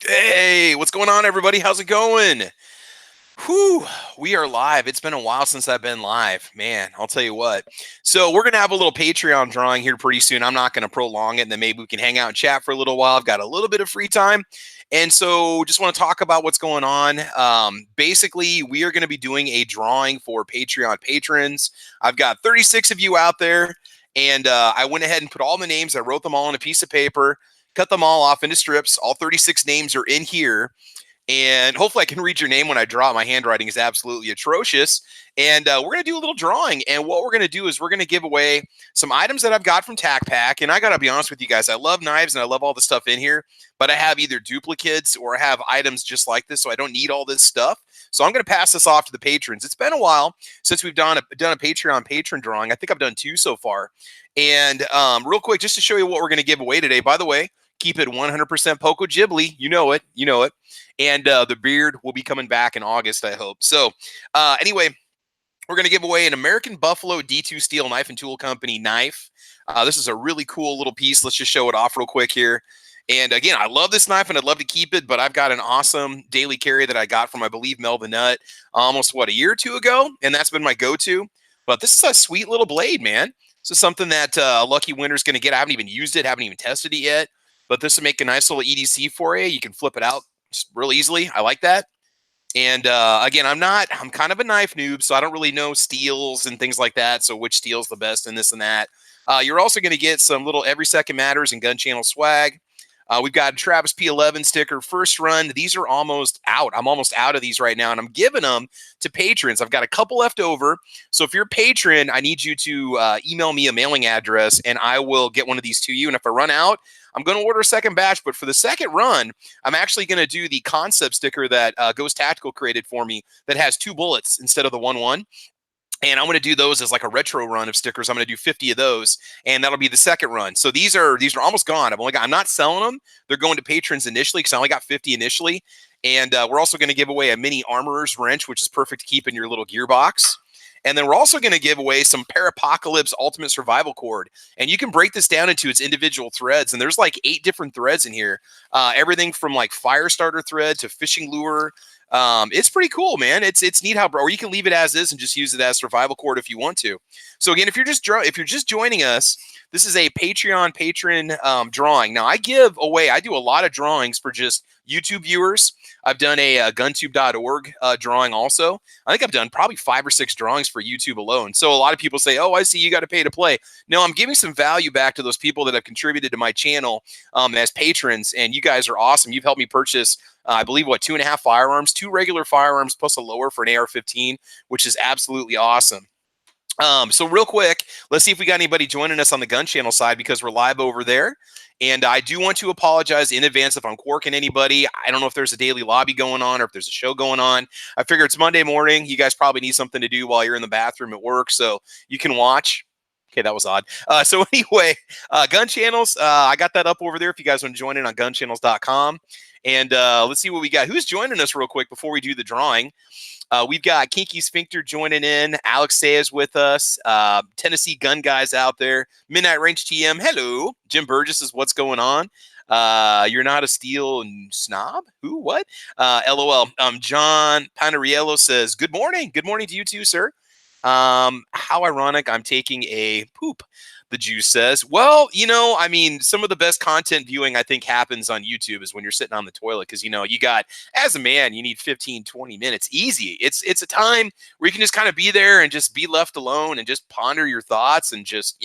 Hey, what's going on, everybody? How's it going? Whew, we are live. It's been a while since I've been live. Man, I'll tell you what. So we're going to have a little Patreon drawing here pretty soon. I'm not going to prolong it, and then maybe we can hang out and chat for a little while. I've got a little bit of free time. And so just want to talk about what's going on. Basically, we are going to be doing a drawing for Patreon patrons. I've got 36 of you out there, and I went ahead and put all the names. I wrote them all on a piece of paper, cut them all off into strips. All 36 names are in here. And hopefully I can read your name when I draw. My handwriting is absolutely atrocious. And we're going to do a little drawing. And what we're going to do is we're going to give away some items that I've got from Tac Pack. And I got to be honest with you guys, I love knives and I love all the stuff in here. But I have either duplicates or I have items just like this, so I don't need all this stuff. So I'm going to pass this off to the patrons. It's been a while since we've done a Patreon patron drawing. I think I've done 2 so far. And real quick, just to show you what we're going to give away today. By the way, keep it 100% Poco Ghibli. You know it. You know it. And the beard will be coming back in August, I hope. So anyway, we're going to give away an American Buffalo D2 Steel Knife and Tool Company knife. This is a really cool little piece. Let's just show it off real quick here. And again, I love this knife and I'd love to keep it, but I've got an awesome daily carry that I got from, I believe, Mel the Nut almost, a year or 2 ago? And that's been my go-to. But this is a sweet little blade, man. This is something that a lucky winner's going to get. I haven't even used it, haven't even tested it yet. But this will make a nice little EDC for you. You can flip it out real easily. I like that. And again, I'm kind of a knife noob, so I don't really know steels and things like that. So which steel's the best and this and that. You're also going to get some little Every Second Matters and Gun Channel swag. We've got a travisp11 sticker, first run. These are almost out. I'm almost out of these right now, and I'm giving them to patrons. I've got a couple left over. So if you're a patron, I need you to email me a mailing address, and I will get one of these to you. And if I run out, I'm going to order a second batch. But for the second run, I'm actually going to do the concept sticker that Ghost Tactical created for me that has 2 bullets instead of the 1-1. And I'm going to do those as like a retro run of stickers. I'm going to do 50 of those, and that'll be the second run. So these are almost gone. I'm not selling them. They're going to patrons initially because I only got 50 initially. And we're also going to give away a mini armorer's wrench, which is perfect to keep in your little gearbox. And then we're also going to give away some Parapocalypse Ultimate Survival Cord. And you can break this down into its individual threads. And there's like 8 different threads in here. Everything from like fire starter thread to fishing lure. It's pretty cool, man. It's neat how, or you can leave it as is and just use it as survival cord if you want to. So again, if you're just joining us, this is a Patreon patron drawing. Now I do a lot of drawings for just YouTube viewers. I've done a guntube.org drawing also. I think I've done probably 5 or 6 drawings for YouTube alone. So a lot of people say, oh, I see you got to pay to play. No, I'm giving some value back to those people that have contributed to my channel as patrons. And you guys are awesome. You've helped me purchase, I believe, 2.5 firearms, 2 regular firearms plus a lower for an AR-15, which is absolutely awesome. So real quick, let's see if we got anybody joining us on the gun channel side because we're live over there. And I do want to apologize in advance if I'm quirking anybody. I don't know if there's a daily lobby going on or if there's a show going on. I figure it's Monday morning. You guys probably need something to do while you're in the bathroom at work, so you can watch. Okay, that was odd. So anyway, gun channels, I got that up over there if you guys want to join in on gunchannels.com. And let's see what we got. Who's joining us real quick before we do the drawing? We've got Kinky Sphincter joining in. Alex Sayes with us. Tennessee Gun Guys out there. Midnight Range TM. Hello. Jim Burgess is what's going on. You're not a steel snob? Who? What? LOL. John Panariello says, good morning. Good morning to you too, sir. How ironic. I'm taking a poop. The Juice says, well, I mean, some of the best content viewing I think happens on YouTube is when you're sitting on the toilet because, you got, as a man, you need 15, 20 minutes. Easy. It's a time where you can just kind of be there and just be left alone and just ponder your thoughts and just,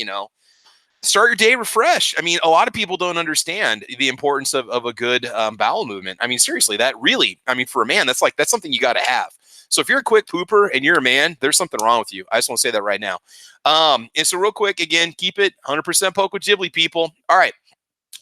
start your day refreshed. I mean, a lot of people don't understand the importance of a good bowel movement. I mean, seriously, for a man, that's something you got to have. So if you're a quick pooper and you're a man, there's something wrong with you. I just want to say that right now. And so real quick, again, keep it 100% Poco Ghibli, people. All right.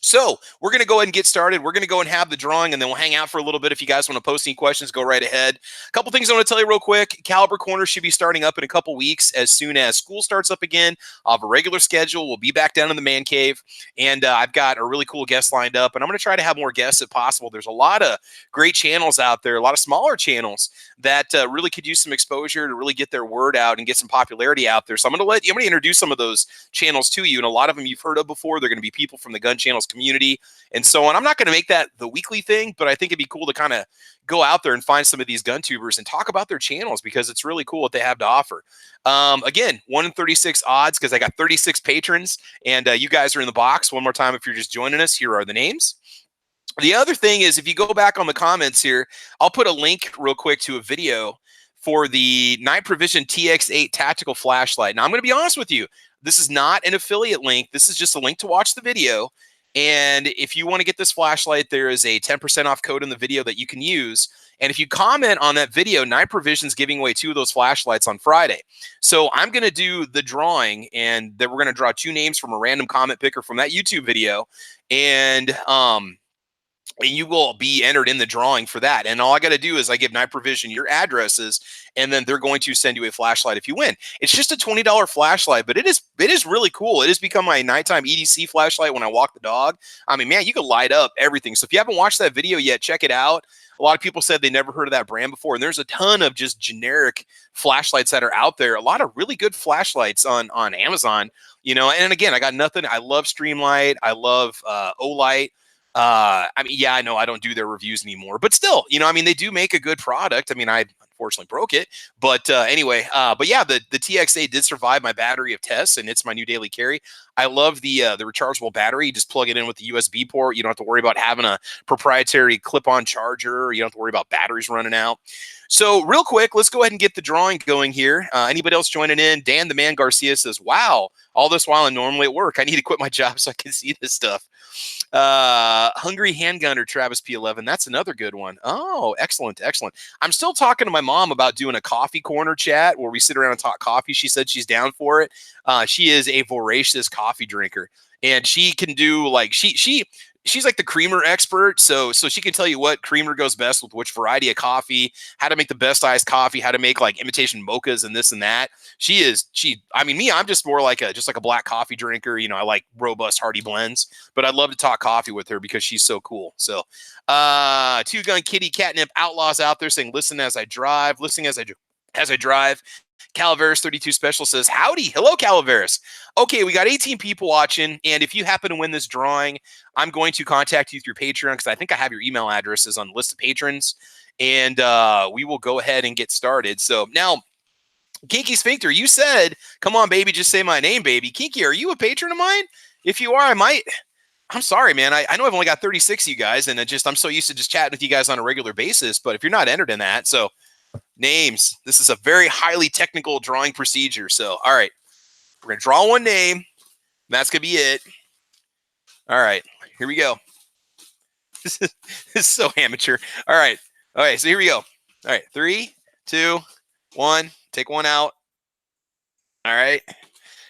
So we're going to go ahead and get started. We're going to go and have the drawing, and then we'll hang out for a little bit. If you guys want to post any questions, go right ahead. A couple things I want to tell you real quick. Caliber Corner should be starting up in a couple weeks as soon as school starts up again. I'll have a regular schedule. We'll be back down in the man cave, and I've got a really cool guest lined up, and I'm going to try to have more guests if possible. There's a lot of great channels out there, a lot of smaller channels that really could use some exposure to really get their word out and get some popularity out there. So I'm going to introduce some of those channels to you, and a lot of them you've heard of before. They're going to be people from the gun channels community and so on. I'm not going to make that the weekly thing, but I think it'd be cool to kind of go out there and find some of these gun tubers and talk about their channels because it's really cool what they have to offer. Again, 1 in 36 odds because I got 36 patrons and you guys are in the box. One more time, if you're just joining us, here are the names. The other thing is, if you go back on the comments here, I'll put a link real quick to a video for the Night Provision TX8 tactical flashlight. Now, I'm going to be honest with you. This is not an affiliate link. This is just a link to watch the video. And if you want to get this flashlight, there is a 10% off code in the video that you can use. And if you comment on that video, Night Provision's giving away 2 of those flashlights on Friday. So I'm going to do the drawing, and then we're going to draw 2 names from a random comment picker from that YouTube video. And you will be entered in the drawing for that. And all I got to do is I give Night Provision your addresses, and then they're going to send you a flashlight if you win. It's just a $20 flashlight, but it is really cool. It has become my nighttime EDC flashlight when I walk the dog. I mean, man, you can light up everything. So if you haven't watched that video yet, check it out. A lot of people said they never heard of that brand before, and there's a ton of just generic flashlights that are out there. A lot of really good flashlights on Amazon, you know. And again, I got nothing. I love Streamlight. I love Olight. I mean, yeah, I know I don't do their reviews anymore, but still, you know, I mean, they do make a good product. I mean, I unfortunately broke it, but anyway, but yeah, the TX8 did survive my battery of tests, and it's my new daily carry. I love the rechargeable battery. You just plug it in with the USB port. You don't have to worry about having a proprietary clip-on charger. You don't have to worry about batteries running out. So real quick, let's go ahead and get the drawing going here. Anybody else joining in? Dan the Man Garcia says, wow, all this while I'm normally at work. I need to quit my job so I can see this stuff. Hungry Handgunner travisp11. That's another good one. Oh, excellent. Excellent. I'm still talking to my mom about doing a coffee corner chat where we sit around and talk coffee. She said she's down for it. She is a voracious coffee drinker, and she can do like, she's like the creamer expert. So she can tell you what creamer goes best with which variety of coffee, how to make the best iced coffee, how to make like imitation mochas and this and that. I mean, me, I'm just more like just like a black coffee drinker. You know, I like robust, hearty blends, but I'd love to talk coffee with her because she's so cool. So, Two Gun Kitty Catnip Outlaws out there saying, listen as I drive, listening as I drive. Calaveras 32 Special says, howdy. Hello, Calaveras. Okay, we got 18 people watching, and if you happen to win this drawing, I'm going to contact you through Patreon because I think I have your email addresses on the list of patrons, and we will go ahead and get started. So now, Kinky Sphincter, you said, come on, baby, just say my name, baby. Kinky, are you a patron of mine? If you are, I'm sorry, man. I know I've only got 36 of you guys, and I'm so used to just chatting with you guys on a regular basis, but if you're not entered in that, so names. This is a very highly technical drawing procedure. So, all right, we're going to draw one name. That's going to be it. All right, here we go. This is so amateur. All right. All right, so here we go. All right, 3, 2, 1. Take one out. All right.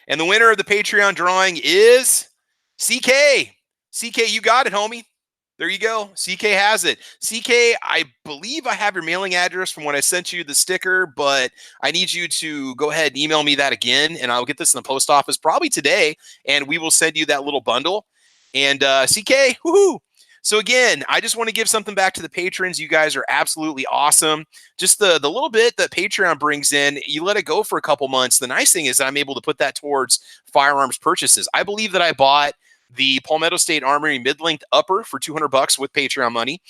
And the winner of the Patreon drawing is CK. CK, you got it, homie. There you go. CK has it. CK, I believe I have your mailing address from when I sent you the sticker, but I need you to go ahead and email me that again, and I'll get this in the post office probably today, and we will send you that little bundle. And CK, woohoo! So again, I just want to give something back to the patrons. You guys are absolutely awesome. Just the little bit that Patreon brings in, you let it go for a couple months. The nice thing is that I'm able to put that towards firearms purchases. I believe that I bought the Palmetto State Armory mid-length upper for $200 with Patreon money.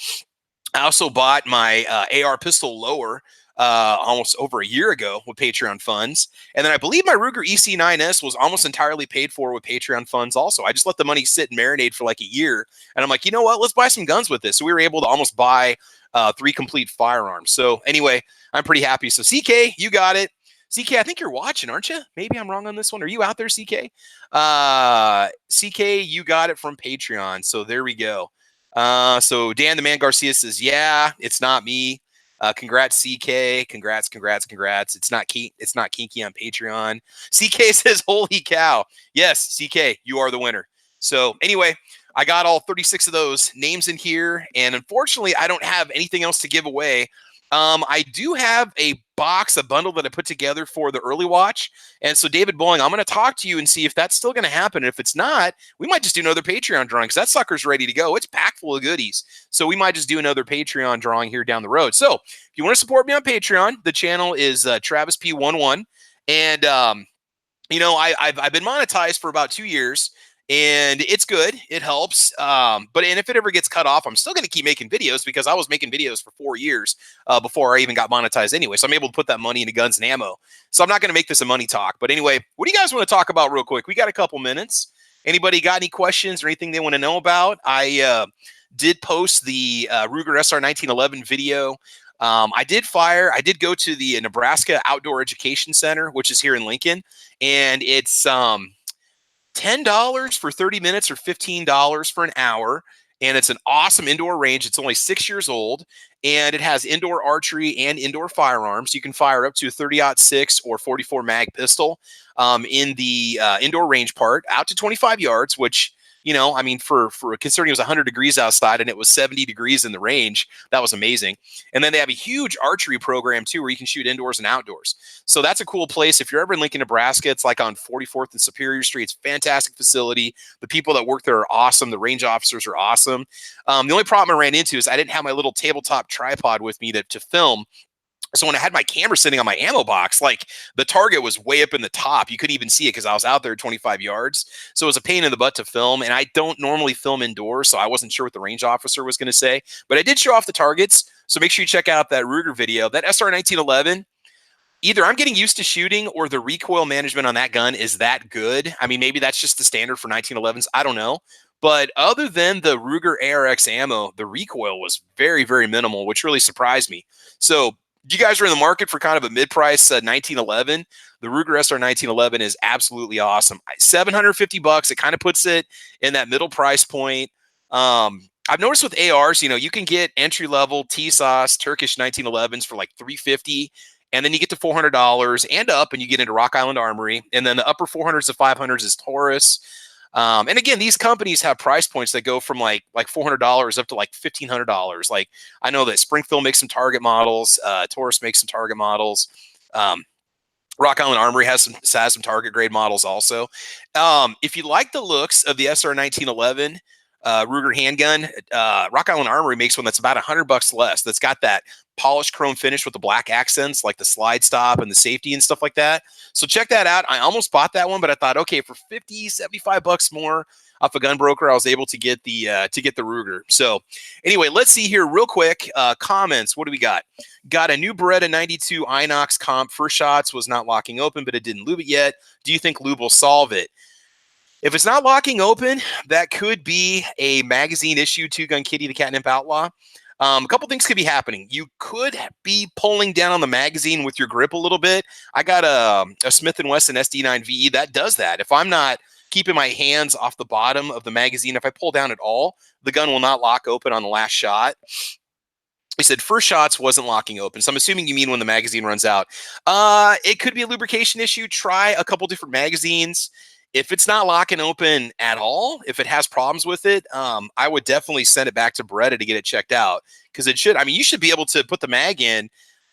I also bought my AR pistol lower almost over a year ago with Patreon funds. And then I believe my Ruger EC9S was almost entirely paid for with Patreon funds also. I just let the money sit and marinate for like a year. And I'm like, you know what? Let's buy some guns with this. So we were able to almost buy 3 complete firearms. So anyway, I'm pretty happy. So CK, you got it. CK, I think you're watching, aren't you? Maybe I'm wrong on this one. Are you out there, CK? CK, you got it from Patreon. So there we go. So Dan the Man Garcia says, yeah, it's not me. Congrats, CK. Congrats. It's not kinky on Patreon. CK says, holy cow. Yes, CK, you are the winner. So anyway, I got all 36 of those names in here. And unfortunately, I don't have anything else to give away. I do have a bundle that I put together for the early watch. And so David Bowling, I'm going to talk to you and see if that's still going to happen. And if it's not, we might just do another Patreon drawing because that sucker's ready to go. It's packed full of goodies. So we might just do another Patreon drawing here down the road. So if you want to support me on Patreon, the channel is travisp11. And, you know, I've been monetized for about 2 years. and it's good. It helps. And if it ever gets cut off, I'm still going to keep making videos because I was making videos for 4 years before I even got monetized anyway. So I'm able to put that money into guns and ammo. So I'm not going to make this a money talk. But anyway, what do you guys want to talk about real quick? We got a couple minutes. Anybody got any questions or anything they want to know about? I did post the Ruger SR 1911 video. I did go to the Nebraska Outdoor Education Center, which is here in Lincoln, and it's $10 for 30 minutes or $15 for an hour. And it's an awesome indoor range. It's only 6 years old, and it has indoor archery and indoor firearms. You can fire up to a 30-06 or 44 mag pistol in the indoor range part out to 25 yards, which, you know, I mean, for considering it was 100 degrees outside and it was 70 degrees in the range, that was amazing. And then they have a huge archery program too, where you can shoot indoors and outdoors. So that's a cool place. If you're ever in Lincoln, Nebraska, it's like on 44th and Superior Street. It's a fantastic facility. The people that work there are awesome. The range officers are awesome. The only problem I ran into is I didn't have my little tabletop tripod with me to film. So when I had my camera sitting on my ammo box, like the target was way up in the top. You couldn't even see it because I was out there 25 yards. So it was a pain in the butt to film. And I don't normally film indoors, so I wasn't sure what the range officer was going to say. But I did show off the targets. So make sure you check out that Ruger video. That SR 1911, either I'm getting used to shooting or the recoil management on that gun is that good. I mean, maybe that's just the standard for 1911s. I don't know. But other than the Ruger ARX ammo, the recoil was very, very minimal, which really surprised me. So you guys are in the market for kind of a mid-price 1911. The Ruger SR 1911 is absolutely awesome. $750. It kind of puts it in that middle price point. I've noticed with ARs, you know, you can get entry-level T-Sauce Turkish 1911s for like $350, and then you get to $400 and up, and you get into Rock Island Armory. And then the upper 400s to 500s is Taurus. And again, these companies have price points that go from like $400 up to like $1,500. Like I know that Springfield makes some Target models, Taurus makes some Target models. Rock Island Armory has some Target grade models also. If you like the looks of the SR 1911 Ruger handgun, Rock Island Armory makes one that's about $100 less. That's got that polished chrome finish with the black accents, like the slide stop and the safety and stuff like that. So check that out. I almost bought that one, but I thought, okay, for $50-$75 more off a gun broker, I was able to get the Ruger. So anyway, let's see here real quick. Comments. What do we got? Got a new Beretta 92 Inox comp. First shots was not locking open, but it didn't lube it yet. Do you think lube will solve it? If it's not locking open, that could be a magazine issue, Two Gun Kitty, the Catnip Outlaw. A couple things could be happening. You could be pulling down on the magazine with your grip a little bit. I got a Smith & Wesson SD9 VE that does that. If I'm not keeping my hands off the bottom of the magazine, if I pull down at all, the gun will not lock open on the last shot. He said first shots wasn't locking open. So I'm assuming you mean when the magazine runs out. It could be a lubrication issue. Try a couple different magazines. If it's not locking open at all, if it has problems with it, I would definitely send it back to Beretta to get it checked out, because it should. I mean, you should be able to put the mag in,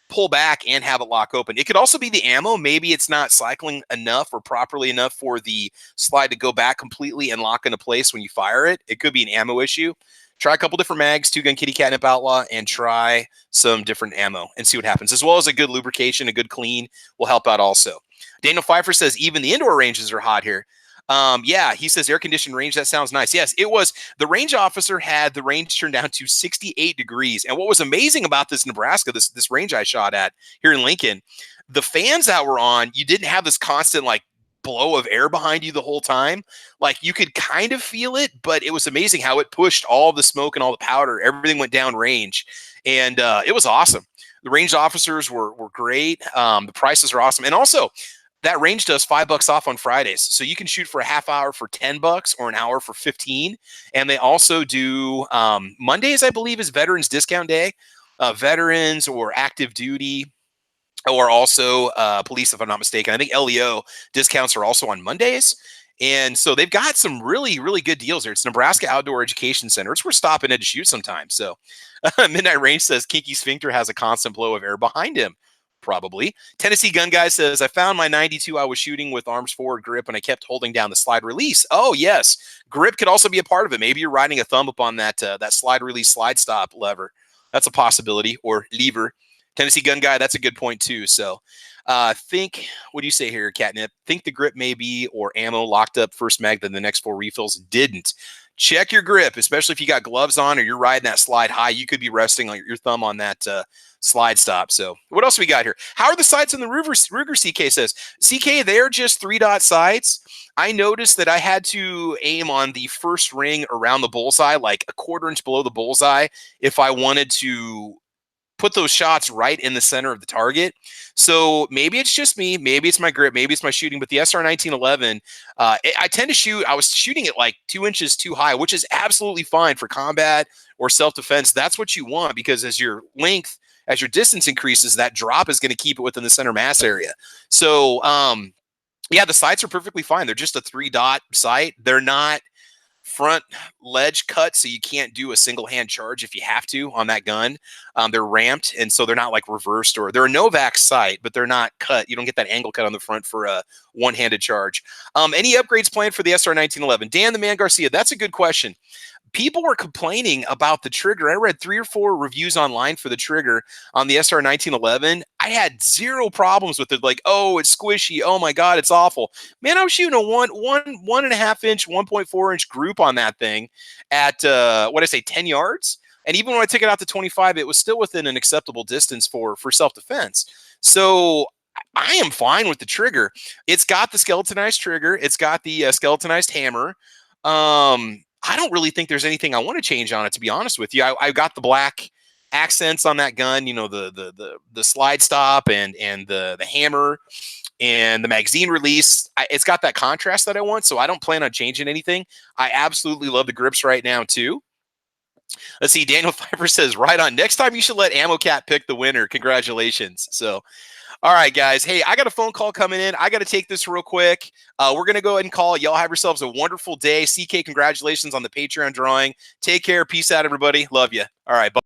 pull back, and have it lock open. It could also be the ammo. Maybe it's not cycling enough or properly enough for the slide to go back completely and lock into place when you fire it. It could be an ammo issue. Try a couple different mags, Two Gun Kitty, Catnip Outlaw, and try some different ammo and see what happens. As well as a good lubrication, a good clean will help out also. Daniel Pfeiffer says even the indoor ranges are hot here. Yeah, he says air-conditioned range. That sounds nice. Yes, it was. The range officer had the range turned down to 68 degrees. And what was amazing about this Nebraska, this range I shot at here in Lincoln, the fans that were on, you didn't have this constant like blow of air behind you the whole time. Like you could kind of feel it, but it was amazing how it pushed all the smoke and all the powder. Everything went down range, and it was awesome. The range officers were great. The prices are awesome, and also that range does $5 off on Fridays, so you can shoot for a half hour for $10 or an hour for 15. And they also do Mondays, I believe, is Veterans Discount Day. Veterans or active duty, or also police, if I'm not mistaken. I think LEO discounts are also on Mondays. And so they've got some really, really good deals here. It's Nebraska Outdoor Education Center. It's worth stopping in to shoot sometime. So Midnight Range says Kinky Sphincter has a constant blow of air behind him. Probably. Tennessee Gun Guy says, I found my 92 I was shooting with arms forward grip, and I kept holding down the slide release. Oh, yes. Grip could also be a part of it. Maybe you're riding a thumb up on that slide release, slide stop lever. That's a possibility, or lever. Tennessee Gun Guy, that's a good point too. So What do you say here, Catnip? Think the grip may be or ammo locked up first mag, then the next 4 refills didn't. Check your grip, especially if you got gloves on or you're riding that slide high. You could be resting on your thumb on that slide stop. So what else we got here? How are the sights in the Ruger CK says? CK, they're just 3-dot sights. I noticed that I had to aim on the first ring around the bullseye, like a 1/4 inch below the bullseye, if I wanted to put those shots right in the center of the target. So maybe it's just me, maybe it's my grip, maybe it's my shooting, but the SR 1911, I tend to shoot, I was shooting it like 2 inches too high, which is absolutely fine for combat or self-defense. That's what you want, because as your distance increases, that drop is going to keep it within the center mass area. So, yeah, the sights are perfectly fine. They're just a 3-dot sight. They're not front ledge cut, so you can't do a single hand charge if you have to on that gun. They're ramped, and so they're not like reversed, or they're a Novak sight, but they're not cut. You don't get that angle cut on the front for a one-handed charge. Any upgrades planned for the SR 1911? Dan the Man Garcia, that's a good question. People were complaining about the trigger. I read 3 or 4 reviews online for the trigger on the SR 1911. I had 0 problems with it. Like, oh, it's squishy. Oh my God, it's awful. Man, I was shooting a 1.5 inch, 1.4 inch group on that thing at 10 yards. And even when I took it out to 25, it was still within an acceptable distance for self-defense. So I am fine with the trigger. It's got the skeletonized trigger. It's got the skeletonized hammer. I don't really think there's anything I want to change on it, to be honest with you. I got the black accents on that gun, you know, the slide stop and the hammer and the magazine release. It's got that contrast that I want, so I don't plan on changing anything. I absolutely love the grips right now too. Let's see, Daniel Pfeiffer says, right on. Next time you should let Ammo Cat pick the winner. Congratulations. So, all right, guys. Hey, I got a phone call coming in. I got to take this real quick. We're going to go ahead and call it. Y'all have yourselves a wonderful day. CK, congratulations on the Patreon drawing. Take care. Peace out, everybody. Love you. All right. Bye.